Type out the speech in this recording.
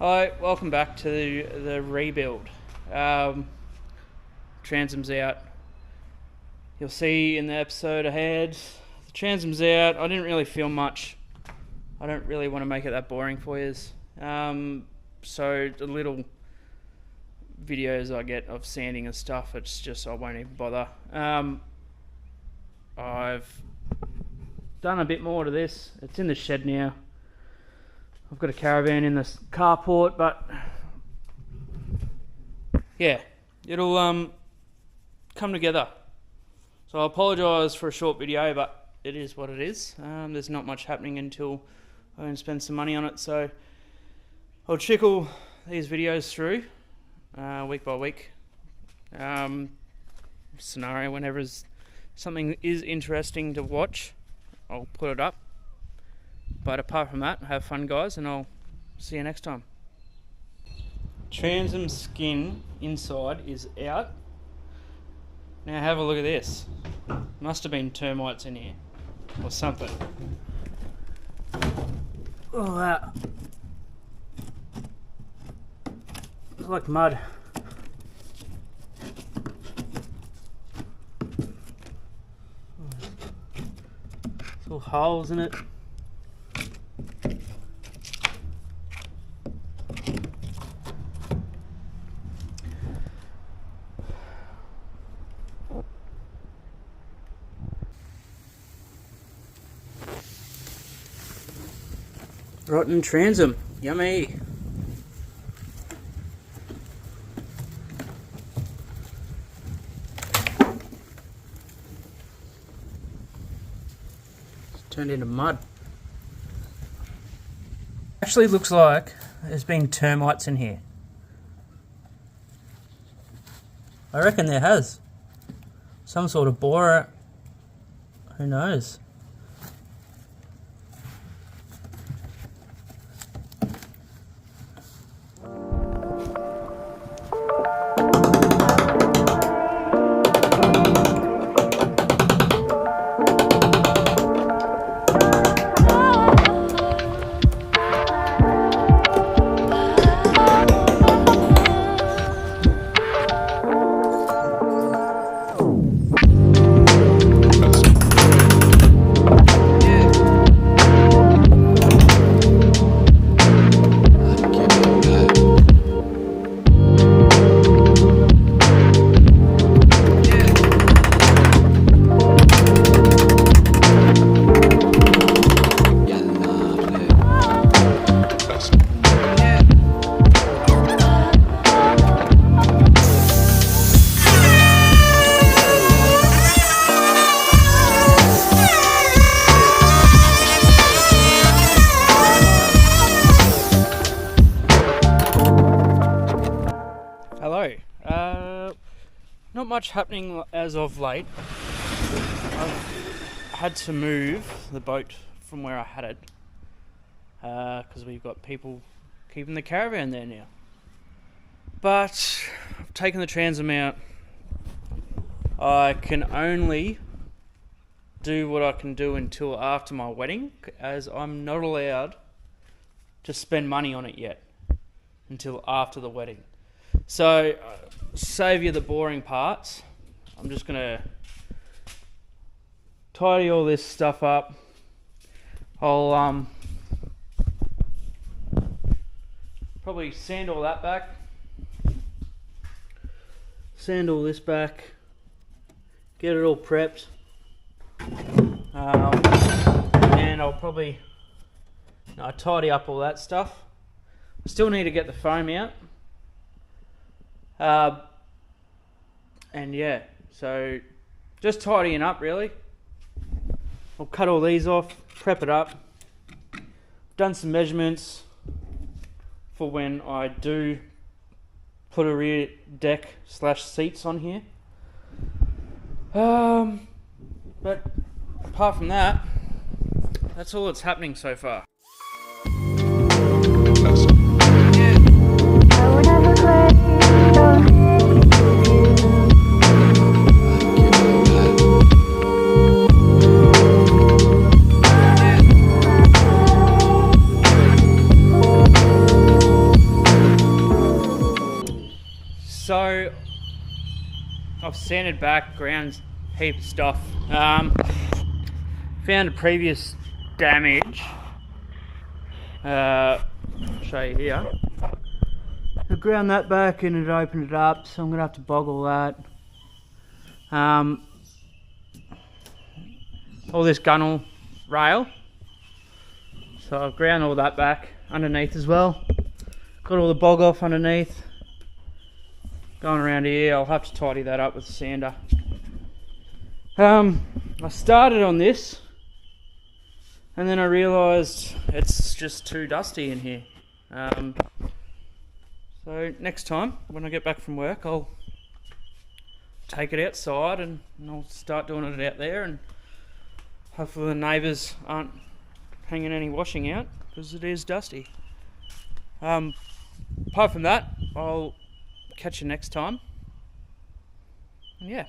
Hi, welcome back to the rebuild. Transom's out. You'll see in the episode ahead, the transom's out. I didn't really film much. I don't really want to make it that boring for you. So the little videos I get of sanding and stuff, it's just I won't even bother. I've done a bit more to this. It's in the shed now. I've got a caravan in the carport, but yeah, it'll come together. So I apologise for a short video, but it is what it is. There's not much happening until I can spend some money on it, so I'll trickle these videos through week by week. Scenario, whenever something is interesting to watch, I'll put it up. But apart from that, have fun, guys, and I'll see you next time. Transom skin inside is out. Now have a look at this. Must have been termites in here or something. Oh, that. It's like mud. There's all holes in it. Rotten transom, yummy. It's turned into mud. Actually looks like there's been termites in here. I reckon there has. Some sort of borer. Who knows? Hello. Not much happening as of late. I've had to move the boat from where I had it because we've got people keeping the caravan there now. But I've taken the transom out. I can only do what I can do until after my wedding, as I'm not allowed to spend money on it yet until after the wedding. So, save you the boring parts. I'm just going to tidy all this stuff up. I'll probably sand all that back. Sand all this back. Get it all prepped. And I'll probably tidy up all that stuff. I still need to get the foam out. And yeah, so just tidying up really. I'll cut all these off, prep it up. Done some measurements for when I do put a rear deck / seats on here. But apart from that, that's all that's happening so far. So I've sanded back, ground heap of stuff. Found a previous damage. I'll show you here. I ground that back and it opened it up, so I'm gonna have to boggle that. All this gunnel rail, so I've ground all that back underneath as well. Got all the bog off underneath. Going around here, I'll have to tidy that up with the sander. I started on this and then I realised it's just too dusty in here. So next time when I get back from work, I'll take it outside and I'll start doing it out there, and hopefully the neighbours aren't hanging any washing out because it is dusty. Apart from that, I'll catch you next time. And yeah.